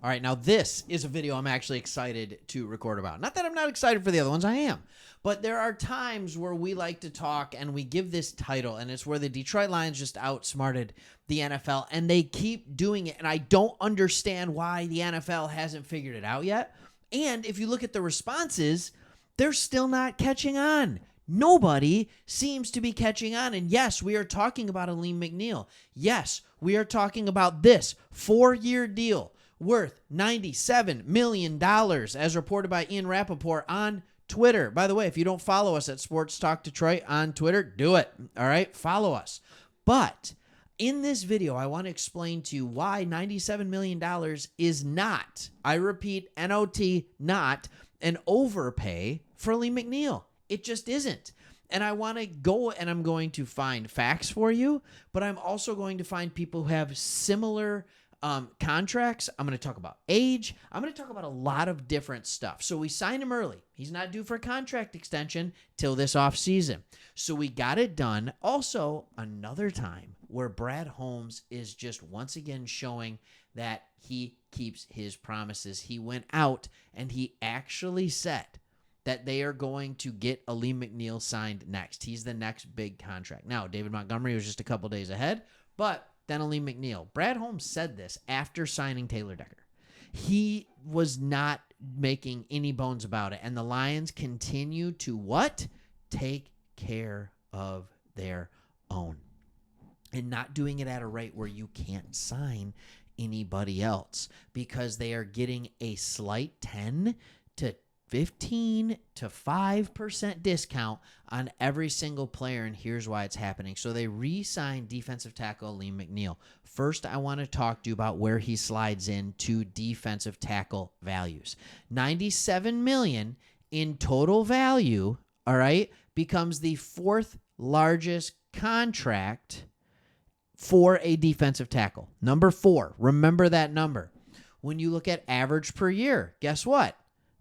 All right, now this is a video I'm actually excited to record about. Not that I'm not excited for the other ones, I am. But there are times where we like to talk and we give this title, and it's where the Detroit Lions just outsmarted the NFL, and they keep doing it, and I don't understand why the NFL hasn't figured it out yet. And if you look at the responses, they're still not catching on. Nobody seems to be catching on. And yes, we are talking about Aleem McNeil. Yes, we are talking about this 4-year deal worth $97 million, as reported by Ian Rappaport on Twitter. By the way, if you don't follow us at Sports Talk Detroit on Twitter, do it. All right, follow us. But in this video, I want to explain to you why $97 million is not, I repeat, N-O-T, not an overpay for Aleem McNeil. It just isn't. And I want to go and I'm going to find facts for you, but I'm also going to find people who have similar contracts. I'm going to talk about age. I'm going to talk about a lot of different stuff. So we signed him early. He's not due for a contract extension till this offseason. So we got it done. Also, another time where Brad Holmes is just once again showing that he keeps his promises. He went out and he actually said that they are going to get Aleem McNeil signed next. He's the next big contract. Now, David Montgomery was just a couple days ahead, but then Aleem McNeil. Brad Holmes said this after signing Taylor Decker. He was not making any bones about it, and the Lions continue to what? Take care of their own and not doing it at a rate where you can't sign anybody else because they are getting a slight 10 to 15 to 5% discount on every single player, and here's why it's happening. So they re-signed defensive tackle Aleem McNeil. First, I want to talk to you about where he slides into defensive tackle values. $97 million in total value, all right, becomes the fourth largest contract for a defensive tackle. Number 4, remember that number. When you look at average per year, guess what?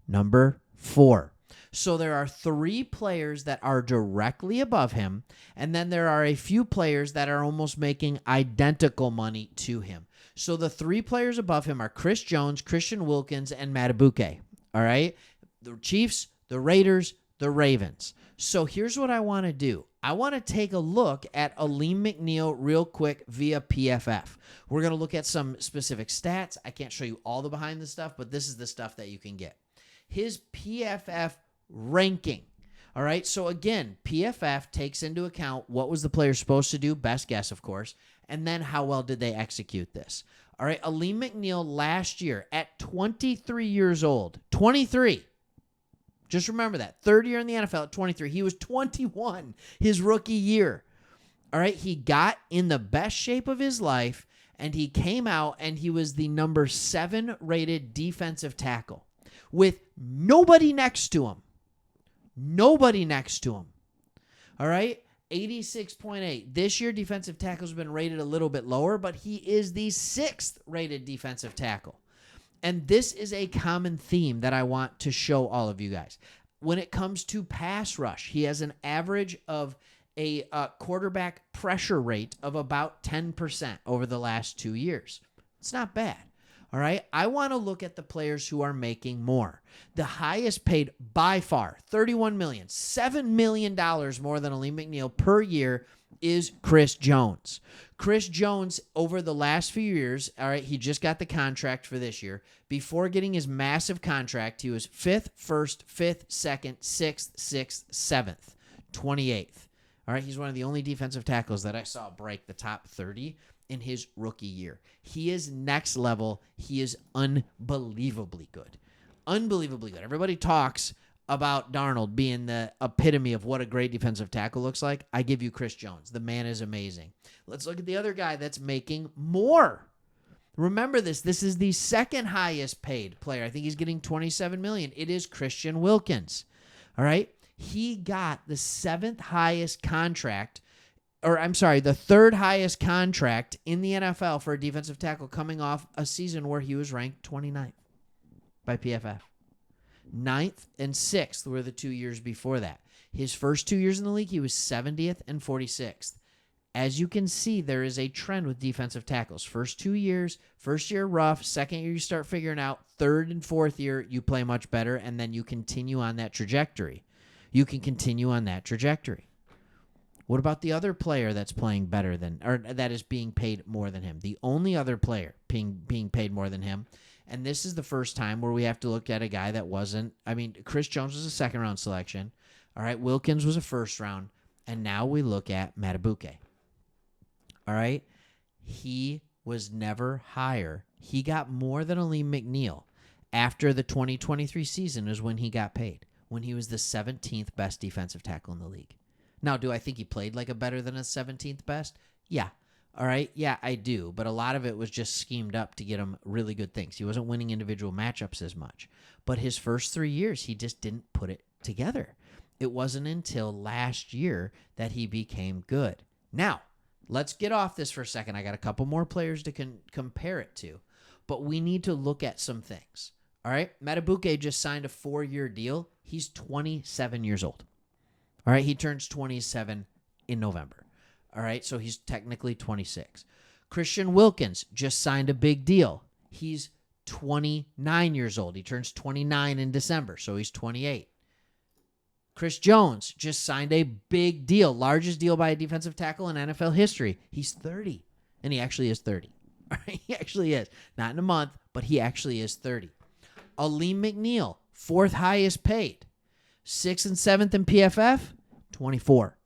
Number 4. So there are 3 players that are directly above him, and then there are a few players that are almost making identical money to him. So the 3 players above him are Chris Jones, Christian Wilkins, and Madubuike. All right? The Chiefs, the Raiders, the Ravens. So here's what I want to do. I want to take a look at Aleem McNeil real quick via PFF. We're going to look at some specific stats. I can't show you all the behind the stuff, but this is the stuff that you can get. His PFF ranking. All right, so again, PFF takes into account what was the player supposed to do, best guess, of course, and then how well did they execute this. All right, Aleem McNeil last year at 23 years old, 23. Just remember that. Third year in the NFL at 23. He was 21 his rookie year. All right, he got in the best shape of his life, and he came out and he was the number 7 rated defensive tackle with nobody next to him. Nobody next to him. All right? 86.8. This year, defensive tackles have been rated a little bit lower, but he is the 6th rated defensive tackle. And this is a common theme that I want to show all of you guys. When it comes to pass rush, he has an average of a quarterback pressure rate of about 10% over the last 2 years. It's not bad. All right, I want to look at the players who are making more. The highest paid by far, $31 million, $7 million more than Aleem McNeil per year is Chris Jones. Chris Jones, over the last few years, all right, he just got the contract for this year. Before getting his massive contract, he was 5th, 1st, 5th, 2nd, 6th, 6th, 7th, 28th. All right, he's one of the only defensive tackles that I saw break the top 30 in his rookie year. He is next level. He is unbelievably good. Unbelievably good. Everybody talks about Darnold being the epitome of what a great defensive tackle looks like. I give you Chris Jones. The man is amazing. Let's look at the other guy that's making more. Remember this. This is the second highest paid player. I think he's getting $27 million. It is Christian Wilkins. All right? He got the 7th highest contract, or I'm sorry, the 3rd highest contract in the NFL for a defensive tackle coming off a season where he was ranked 29th by PFF. 9th and 6th were the 2 years before that. His first 2 years in the league, he was 70th and 46th. as you can see, there is a trend with defensive tackles. First 2 years, first year rough, second year you start figuring out, third and fourth year you play much better, and then you continue on that trajectory. You can continue on that trajectory. What about the other player that's playing better than, or that is being paid more than him? The only other player being paid more than him, and this is the first time where we have to look at a guy that wasn't, Chris Jones was a second-round selection. All right, Wilkins was a first-round, and now we look at Madubuike. All right, he was never higher. He got more than Aleem McNeil. After the 2023 season is when he got paid, when he was the 17th best defensive tackle in the league. Now, do I think he played like a better than a 17th best? Yeah. All right. Yeah, I do. But a lot of it was just schemed up to get him really good things. He wasn't winning individual matchups as much. But his first 3 years, he just didn't put it together. It wasn't until last year that he became good. Now, let's get off this for a second. I got a couple more players to compare it to. But we need to look at some things. All right. Madubuike just signed a 4-year deal. He's 27 years old. All right. He turns 27 in November. All right. So he's technically 26. Christian Wilkins just signed a big deal. He's 29 years old. He turns 29 in December. So he's 28. Chris Jones just signed a big deal, largest deal by a defensive tackle in NFL history. He's 30, and he actually is 30. All right, he actually is. Not in a month, but he actually is 30. Aleem McNeil, 4th highest paid. 6th and 7th in PFF, 24.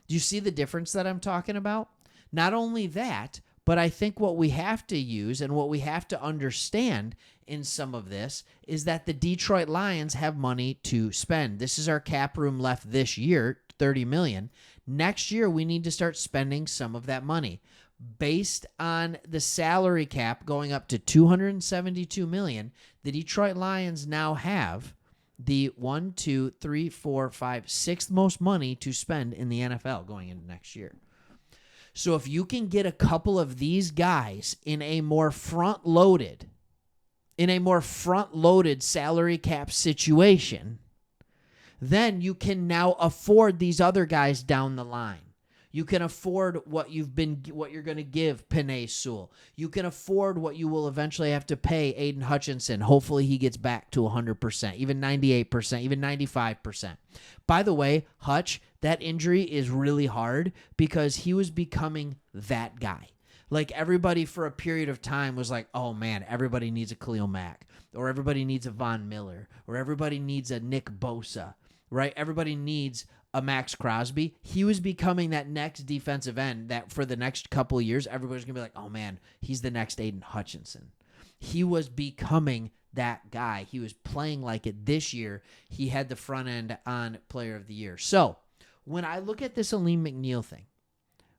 Do you see the difference that I'm talking about? Not only that, but I think what we have to use and what we have to understand in some of this is that the Detroit Lions have money to spend. This is our cap room left this year, $30 million. Next year, we need to start spending some of that money. Based on the salary cap going up to $272 million, the Detroit Lions now have the 6th most money to spend in the NFL going into next year. So if you can get a couple of these guys in a more front-loaded salary cap situation, then you can now afford these other guys down the line. You can afford what you're going to give Penei Sewell. You can afford what you will eventually have to pay Aiden Hutchinson. Hopefully he gets back to 100%, even 98%, even 95%. By the way, Hutch, that injury is really hard because he was becoming that guy. Like everybody for a period of time was like, oh man, everybody needs a Khalil Mack, or everybody needs a Von Miller, or everybody needs a Nick Bosa, right? Everybody needs a Max Crosby. He was becoming that next defensive end that for the next couple of years, everybody's going to be like, oh man, he's the next Aiden Hutchinson. He was becoming that guy. He was playing like it this year. He had the front end on Player of the Year. So when I look at this Aleem McNeil thing,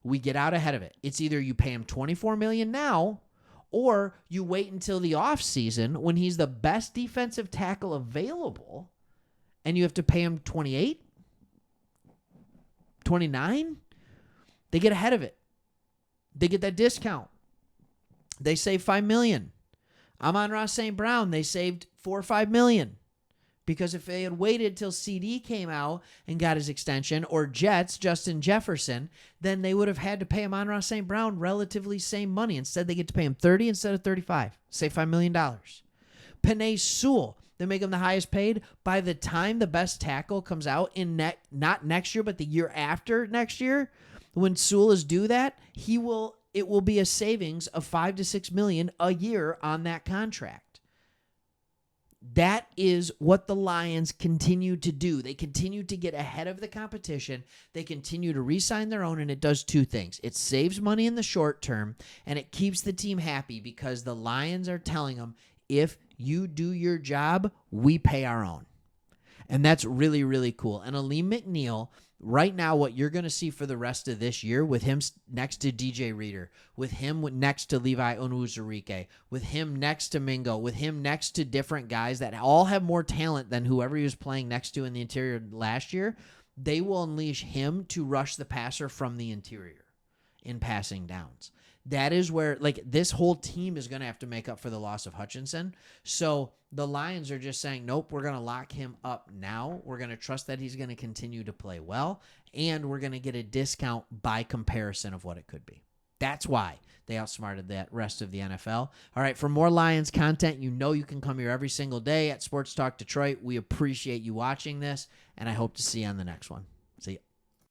we get out ahead of it. It's either you pay him $24 million now, or you wait until the offseason when he's the best defensive tackle available, and you have to pay him 28, 29. They get ahead of it. They get that discount. They save $5 million. Amon-Ra St. Brown, they saved $4 or $5 million. Because if they had waited till CD came out and got his extension, or Jets, Justin Jefferson, then they would have had to pay Amon-Ra St. Brown relatively same money. Instead, they get to pay him $30 instead of $35. Save $5 million. Penei Sewell, they make him the highest paid. By the time the best tackle comes out in not next year, but the year after next year, when Sewell is due that, it will be a savings of $5 to $6 million a year on that contract. That is what the Lions continue to do. They continue to get ahead of the competition. They continue to re-sign their own, and it does two things. It saves money in the short term, and it keeps the team happy because the Lions are telling them, if you do your job, we pay our own. And that's really, really cool. And Aleem McNeil, right now, what you're going to see for the rest of this year with him next to DJ Reader, with him next to Levi Onwuzurike, with him next to Mingo, with him next to different guys that all have more talent than whoever he was playing next to in the interior last year, they will unleash him to rush the passer from the interior in passing downs. that is where, like, this whole team is going to have to make up for the loss of Hutchinson. So the Lions are just saying, nope, we're going to lock him up now. We're going to trust that he's going to continue to play well, and we're going to get a discount by comparison of what it could be. That's why they outsmarted that rest of the NFL. All right, for more Lions content, you know you can come here every single day at Sports Talk Detroit. We appreciate you watching this, and I hope to see you on the next one. See you.